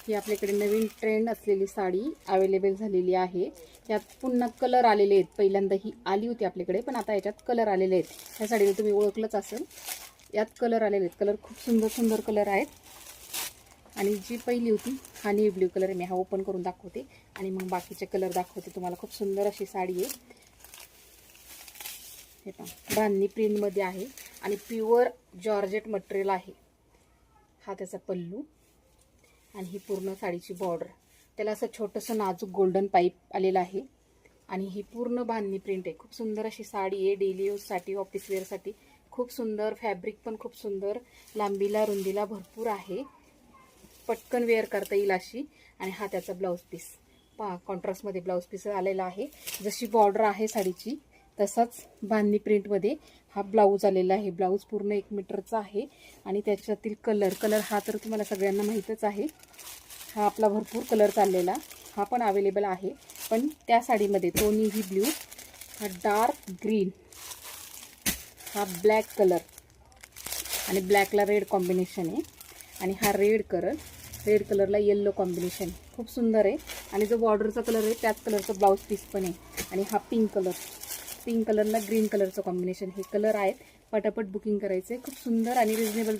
ही आपल्याकडे नवीन ट्रेंड असलेली साडी अवेलेबल झालेली आहे। यात पुन्हा कलर आलेले आहेत। पहिल्यांदा ही आली होती आपल्याकडे, पण आता याच्यात कलर आलेले आहेत। ह्या साडीला तुम्ही ओळखलंच असेल, यात कलर आलेले आहेत। कलर खूप सुंदर सुंदर कलर आहेत। आणि जी पहिली होती हा नेव्ही ब्ल्यू कलर आहे। मी हा ओपन करून दाखवते आणि मग बाकीचे कलर दाखवते तुम्हाला। खूप सुंदर अशी साडी आहे। हे पहा, बांधणी प्रिंटमध्ये आहे आणि प्युअर जॉर्जेट मटेरियल आहे। हा त्याचा पल्लू आणि ही पूर्ण साडीची बॉर्डर, त्याला असं छोटंसं नाजूक गोल्डन पाईप आलेलं आहे। आणि ही पूर्ण बांधणी प्रिंट आहे। खूप सुंदर अशी साडी आहे। डेली यूजसाठी, ऑफिस वेअरसाठी खूप सुंदर। फॅब्रिक पण खूप सुंदर, लांबीला रुंदीला भरपूर आहे। पटकन वेअर करता येईल अशी। आणि हा त्याचा ब्लाऊज पीस पहा, कॉन्ट्रास्टमध्ये ब्लाऊज पीस आलेला आहे। जशी बॉर्डर आहे साडीची तसाच बांधणी प्रिंटमध्ये हा ब्लाऊज आलेला आहे। ब्लाऊज पूर्ण 1 मीटरचा आहे आणि त्याच्यातील कलर हा तर तुम्हाला सगळ्यांना माहीतच आहे। हा आपला भरपूर कलर चाललेला, हा पण अवेलेबल आहे। पण त्या साडीमध्ये तो नेव्ही ब्ल्यू, हा डार्क ग्रीन, हा ब्लॅक कलर आणि ब्लॅकला रेड कॉम्बिनेशन आहे। आणि हा रेड कलरला येल्लो कॉम्बिनेशन खूप सुंदर आहे। आणि जो बॉर्डरचा कलर आहे त्याच कलरचा ब्लाऊज पीस पण आहे। आणि हा पिंक कलरला ग्रीन कलरचं कॉम्बिनेशन, हे कलर आहेत। पटापट बुकिंग करायचे। खूप सुंदर आणि रिजनेबल